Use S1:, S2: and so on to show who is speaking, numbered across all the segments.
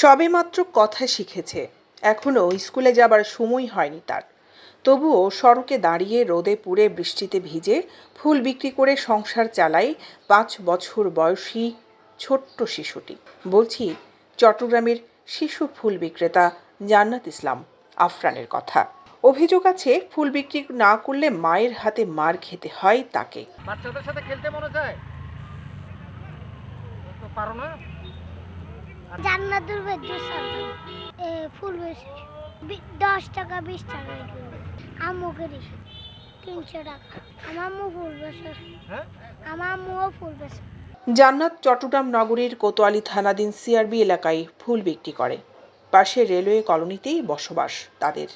S1: সবেমাত্র কথা শিখেছে, এখনো স্কুলে যাবার সময় হয়নি তার। তবুও সড়কে দাঁড়িয়ে রোদে পুড়ে বৃষ্টিতে ভিজে ফুল বিক্রি করে সংসার চালায় 5 বছর বয়সী ছোট্ট শিশুটি। বলছি চট্টগ্রামের শিশু ফুল বিক্রেতা জান্নাত ইসলাম আফরানের কথা। অভিযোগ আছে, ফুল বিক্রি না করলে মায়ের হাতে মার খেতে হয় তাকে।
S2: বাচ্চাদের সাথে খেলতে মনে যায়, তো পারো না।
S3: জান্নাতুল ফেরদৌস ফুল বেশি 10 টাকা 20 টাকা আম্মু করি 300 টাকা। আমার আম্মু ফুল বেশি। আমার আম্মুও ফুল বেশি।
S1: জান্নাত চট্টগ্রাম নগরীর কোতোয়ালি থানাধীন সিআরবি এলাকায় ফুল বিক্রি করে। পাশে রেলওয়ে কলোনিতেই বসবাস তাদের।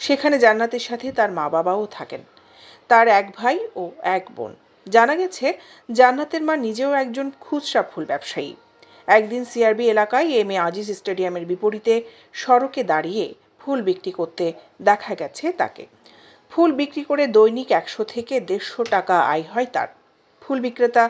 S1: সেখানে জান্নাতের সাথে তার মা বাবাও থাকেন। তার এক ভাই ও এক বোন। জানা গেছে, জান্নাতের মা নিজেও একজন খুচরা ফুল ব্যবসায়ী। একদিন সিআরবি এলাকায় এম এ আজিজ স্টেডিয়ামের বিপরীতে সড়কে দাঁড়িয়ে ফুল বিক্রি করতে দেখা গেছে তাকে। ফুল বিক্রি করে দৈনিক 100 থেকে 150 টাকা আয় হয় তার। ফুল বিক্রেতা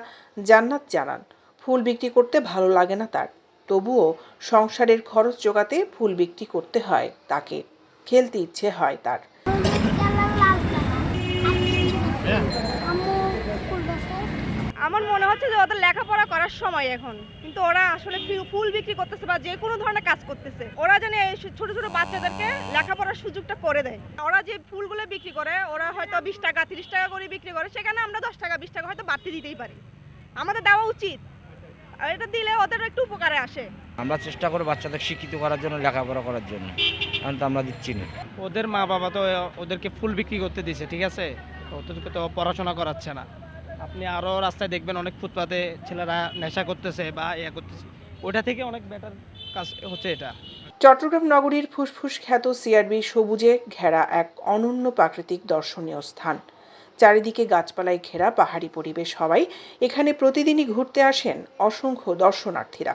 S1: জান্নাত জানান, ফুল বিক্রি করতে ভালো লাগে না তার, তবুও সংসারের খরচ জোগাতে ফুল বিক্রি করতে হয় তাকে। খেলতে ইচ্ছে হয় তার।
S4: আমার মনে হচ্ছে যে ওদের লেখাপড়া করার সময় এখন, কিন্তু ওরা আসলে ফুল বিক্রি করতেছে বা যে কোনো ধরনের কাজ করতেছে। ওরা জানে ছোট ছোট বাচ্চাদেরকে লেখাপড়ার সুযোগটা করে দেয়। ওরা যে ফুলগুলো বিক্রি করে, ওরা হয়তো 20 টাকা 30 টাকা করে বিক্রি করে, সেখানে আমরা 10 টাকা 20 টাকা হয়তো বাড়তি দিতেই পারি। আমাদের দেওয়া উচিত, আর এটা দিলে ওদের একটু উপকারে আসে।
S5: আমরা চেষ্টা করি বাচ্চাদের শিক্ষিত করার জন্য, লেখাপড়া করার জন্য, এখন তো আমরা দিচ্ছি না।
S2: ওদের মা বাবা তো ওদেরকে ফুল বিক্রি করতে দিয়েছে, ঠিক আছে, ওদেরকে তো পড়াশোনা করাচ্ছে না। আপনি আরও রাস্তায় দেখবেন অনেক ফুটপাতে ছেলেরা নেশা করতেছে বা ইয়ে করতেছে, ওটা থেকে অনেক বেটার কাজ হচ্ছে এটা।
S1: চট্টগ্রাম নগরীর ফুসফুস খ্যাত সিআরবি সবুজে ঘেরা এক অনন্য প্রাকৃতিক দর্শনীয় স্থান। চারিদিকে গাছপালায় ঘেরা পাহাড়ি পরিবেশ হওয়ায় এখানে প্রতিদিনই ঘুরতে আসেন অসংখ্য দর্শনার্থীরা।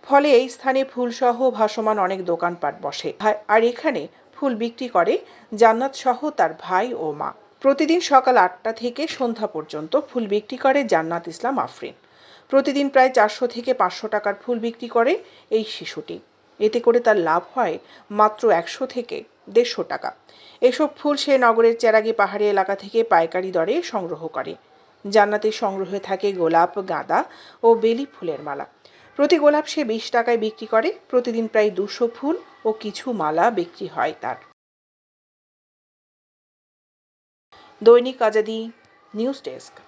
S1: ফলে এই স্থানে ফুলসহ ভাসমান অনেক দোকানপাট বসে। আর এখানে ফুল বিক্রি করে জান্নাত সহ তার ভাই ও মা। প্রতিদিন সকাল 8টা থেকে সন্ধ্যা পর্যন্ত ফুল বিক্রি করে জান্নাত ইসলাম আফরিন। প্রতিদিন প্রায় 400 থেকে 500 টাকার ফুল বিক্রি করে এই শিশুটি। এতে করে তার লাভ হয় মাত্র 100 থেকে 150 টাকা। এসব ফুল সে নগরের চেরাগি পাহাড়ি এলাকা থেকে পাইকারি দরে সংগ্রহ করে। জান্নাতের সংগ্রহে থাকে গোলাপ, গাঁদা ও বেলি ফুলের মালা। প্রতি গোলাপ সে 20 টাকায় বিক্রি করে। প্রতিদিন প্রায় 200 ফুল ও কিছু মালা বিক্রি হয় তার। দৈনিক আজাদী নিউজ ডেস্ক।